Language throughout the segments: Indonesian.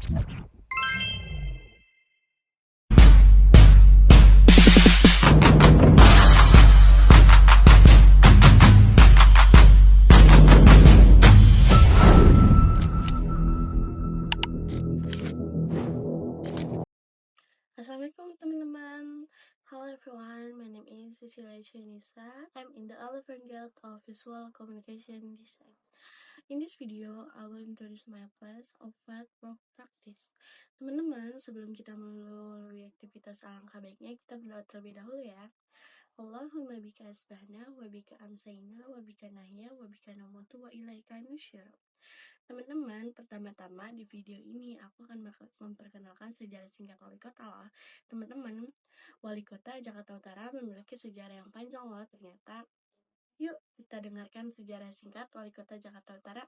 Assalamualaikum teman-teman. Hello everyone, my name is Cecilia Chinisa. I'm in the Elephant Guild of Visual Communication Design. In this video, I will introduce my class of work practice. Teman-teman, sebelum kita melalui aktivitas, alangkah baiknya kita berdoa terlebih dahulu ya. Allahumma bika asbahna, wa bika amsayna, wa bika nahya, wa bika namutu, wa ilaika nusyur. Teman-teman, pertama-tama di video ini aku akan memperkenalkan sejarah singkat wali kota loh. Teman-teman, wali kota Jakarta Utara memiliki sejarah yang panjang loh ternyata. Yuk kita dengarkan sejarah singkat wali kota Jakarta Utara.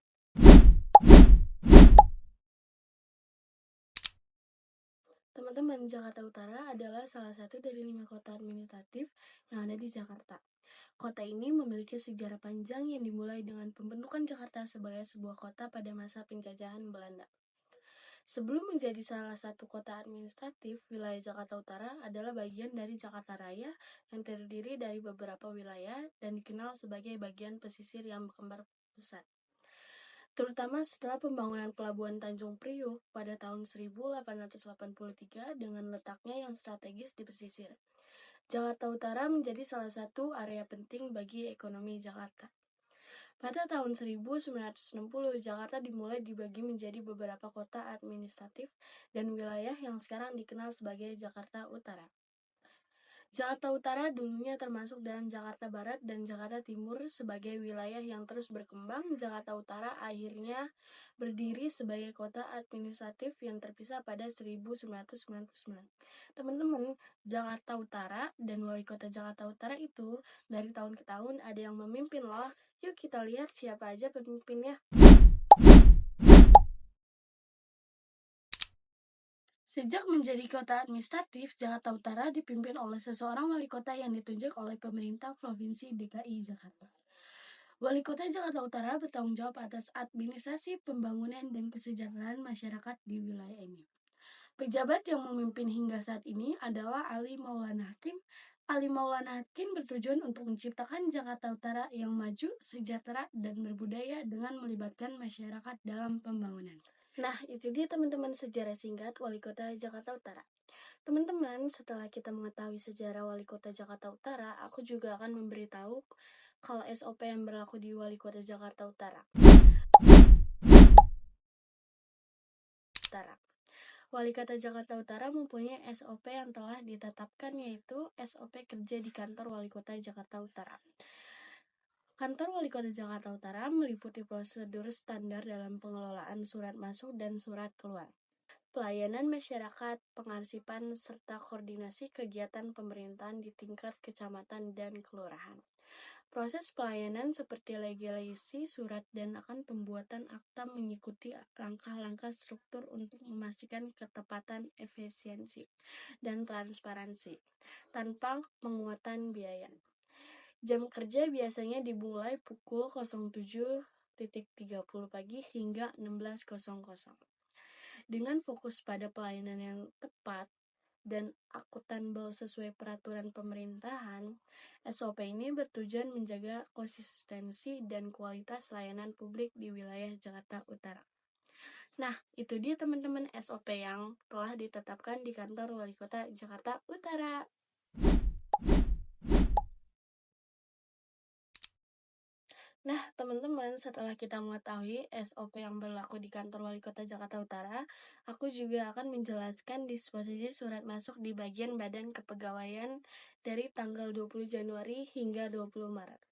Teman-teman, Jakarta Utara adalah salah satu dari 5 kota administratif yang ada di Jakarta. Kota ini memiliki sejarah panjang yang dimulai dengan pembentukan Jakarta sebagai sebuah kota pada masa penjajahan Belanda. Sebelum menjadi salah satu kota administratif, wilayah Jakarta Utara adalah bagian dari Jakarta Raya yang terdiri dari beberapa wilayah dan dikenal sebagai bagian pesisir yang berkembang pesat. Terutama setelah pembangunan Pelabuhan Tanjung Priuk pada tahun 1883 dengan letaknya yang strategis di pesisir. Jakarta Utara menjadi salah satu area penting bagi ekonomi Jakarta. Pada tahun 1960, Jakarta dimulai dibagi menjadi beberapa kota administratif dan wilayah yang sekarang dikenal sebagai Jakarta Utara. Jakarta Utara dulunya termasuk dalam Jakarta Barat dan Jakarta Timur sebagai wilayah yang terus berkembang. Jakarta Utara akhirnya berdiri sebagai kota administratif yang terpisah pada 1999. Teman-teman, Jakarta Utara dan wali kota Jakarta Utara itu dari tahun ke tahun ada yang memimpin loh. Yuk kita lihat siapa aja pemimpinnya. Sejak menjadi kota administratif, Jakarta Utara dipimpin oleh seseorang wali kota yang ditunjuk oleh pemerintah Provinsi DKI Jakarta. Wali kota Jakarta Utara bertanggung jawab atas administrasi, pembangunan, dan kesejahteraan masyarakat di wilayah ini. Pejabat yang memimpin hingga saat ini adalah Ali Maulana Hakim. Ali Maulana Hakim bertujuan untuk menciptakan Jakarta Utara yang maju, sejahtera, dan berbudaya dengan melibatkan masyarakat dalam pembangunan. Nah, itu dia teman-teman sejarah singkat wali kota Jakarta Utara. Teman-teman, setelah kita mengetahui sejarah wali kota Jakarta Utara, aku juga akan memberitahu kalau SOP yang berlaku di wali kota Jakarta Utara. Wali kota Jakarta Utara mempunyai SOP yang telah ditetapkan, yaitu SOP kerja di kantor wali kota Jakarta Utara. Kantor Wali Kota Jakarta Utara meliputi prosedur standar dalam pengelolaan surat masuk dan surat keluar, pelayanan masyarakat, pengarsipan, serta koordinasi kegiatan pemerintahan di tingkat kecamatan dan kelurahan. Proses pelayanan seperti legislasi surat dan akan pembuatan akta mengikuti langkah-langkah struktur untuk memastikan ketepatan, efisiensi, dan transparansi, tanpa penguatan biaya. Jam kerja biasanya dimulai pukul 07.30 pagi hingga 16.00. Dengan fokus pada pelayanan yang tepat dan akuntabel sesuai peraturan pemerintahan, SOP ini bertujuan menjaga konsistensi dan kualitas layanan publik di wilayah Jakarta Utara. Nah, itu dia teman-teman SOP yang telah ditetapkan di kantor Wali Kota Jakarta Utara. Nah, teman-teman, setelah kita mengetahui SOP yang berlaku di kantor Wali Kota Jakarta Utara, aku juga akan menjelaskan disposisi surat masuk di bagian Badan Kepegawaian dari tanggal 20 Januari hingga 20 Maret.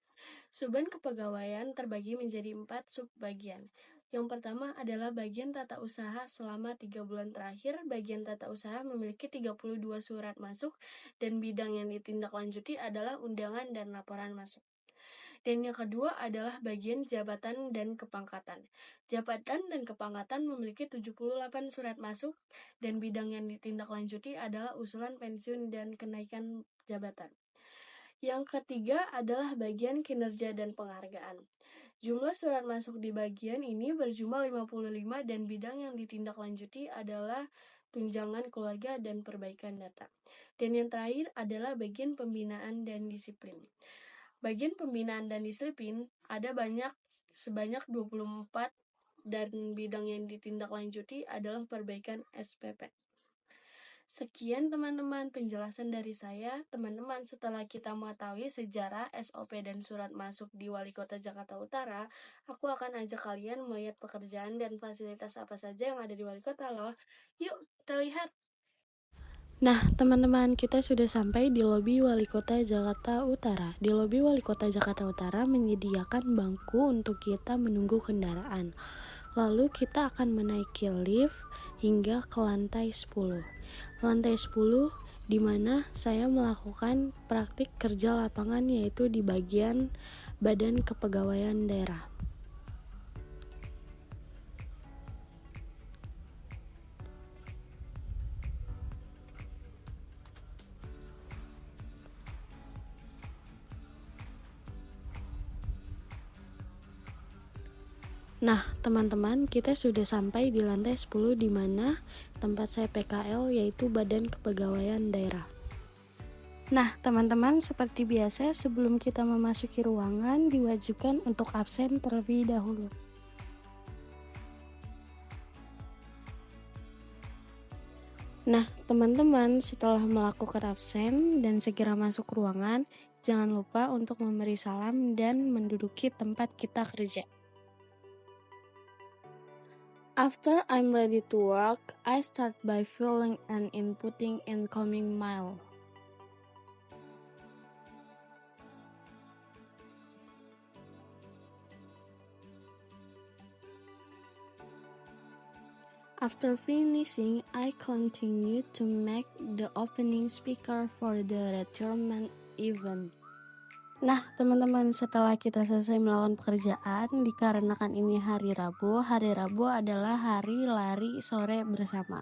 Suban kepegawaian terbagi menjadi 4 subbagian. Yang pertama adalah bagian tata usaha. Selama 3 bulan terakhir, bagian tata usaha memiliki 32 surat masuk dan bidang yang ditindaklanjuti adalah undangan dan laporan masuk. Dan yang kedua adalah bagian jabatan dan kepangkatan. Jabatan dan kepangkatan memiliki 78 surat masuk dan bidang yang ditindaklanjuti adalah usulan pensiun dan kenaikan jabatan. Yang ketiga adalah bagian kinerja dan penghargaan. Jumlah surat masuk di bagian ini berjumlah 55 dan bidang yang ditindaklanjuti adalah tunjangan keluarga dan perbaikan data. Dan yang terakhir adalah bagian pembinaan dan disiplin. Bagian pembinaan dan disiplin ada sebanyak 24 dan bidang yang ditindaklanjuti adalah perbaikan SPP. Sekian teman-teman penjelasan dari saya. Teman-teman, setelah kita mengetahui sejarah, SOP, dan surat masuk di Wali Kota Jakarta Utara, aku akan ajak kalian melihat pekerjaan dan fasilitas apa saja yang ada di Wali Kota loh. Yuk, kita lihat. Nah, teman-teman, kita sudah sampai di lobi Wali Kota Jakarta Utara. Di lobi Wali Kota Jakarta Utara menyediakan bangku untuk kita menunggu kendaraan. Lalu kita akan menaiki lift hingga ke lantai 10. Lantai 10 di mana saya melakukan praktik kerja lapangan, yaitu di bagian Badan Kepegawaian Daerah. Nah, teman-teman, kita sudah sampai di lantai 10 di mana tempat saya PKL, yaitu Badan Kepegawaian Daerah. Nah, teman-teman, seperti biasa sebelum kita memasuki ruangan diwajibkan untuk absen terlebih dahulu. Nah, teman-teman, setelah melakukan absen dan segera masuk ruangan, jangan lupa untuk memberi salam dan menduduki tempat kita kerja. After I'm ready to work, I start by filling and inputting incoming mail. After finishing, I continue to make the opening speaker for the retirement event. Nah, teman-teman, setelah kita selesai melakukan pekerjaan, dikarenakan ini hari Rabu adalah hari lari sore bersama.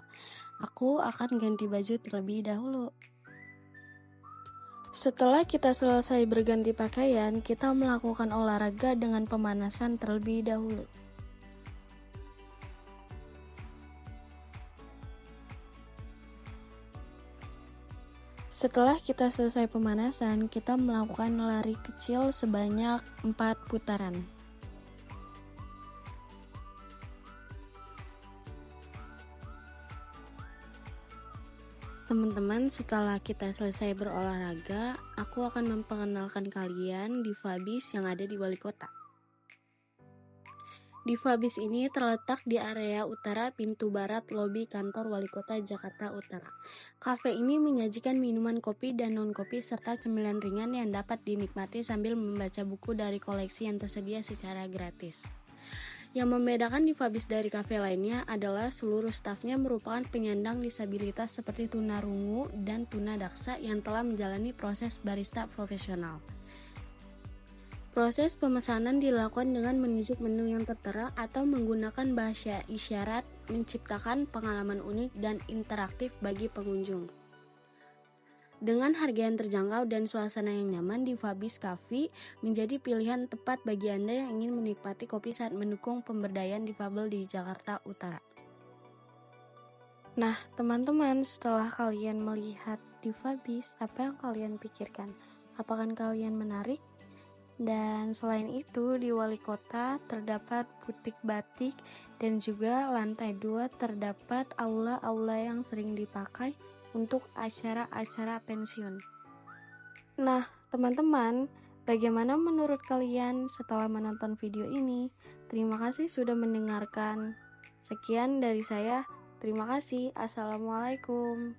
Aku akan ganti baju terlebih dahulu. Setelah kita selesai berganti pakaian, kita melakukan olahraga dengan pemanasan terlebih dahulu. Setelah kita selesai pemanasan, kita melakukan lari kecil sebanyak 4 putaran. Teman-teman, setelah kita selesai berolahraga, aku akan memperkenalkan kalian Diva Bis yang ada di Wali Kota. Diva Bis ini terletak di area utara pintu barat lobi kantor Wali Kota Jakarta Utara. Kafe ini menyajikan minuman kopi dan non-kopi serta cemilan ringan yang dapat dinikmati sambil membaca buku dari koleksi yang tersedia secara gratis. Yang membedakan Diva Bis dari kafe lainnya adalah seluruh stafnya merupakan penyandang disabilitas seperti tunarungu dan tunadaksa yang telah menjalani proses barista profesional. Proses pemesanan dilakukan dengan menunjuk menu yang tertera atau menggunakan bahasa isyarat, menciptakan pengalaman unik dan interaktif bagi pengunjung. Dengan harga yang terjangkau dan suasana yang nyaman, Diva Bis Cafe menjadi pilihan tepat bagi Anda yang ingin menikmati kopi saat mendukung pemberdayaan difabel di Jakarta Utara. Nah, teman-teman, setelah kalian melihat Diva Bis, apa yang kalian pikirkan? Apakah kalian menarik? Dan selain itu, di Wali Kota terdapat butik batik dan juga lantai 2 terdapat aula-aula yang sering dipakai untuk acara-acara pensiun. Nah, teman-teman, bagaimana menurut kalian setelah menonton video ini? Terima kasih sudah mendengarkan. Sekian dari saya. Terima kasih. Assalamualaikum.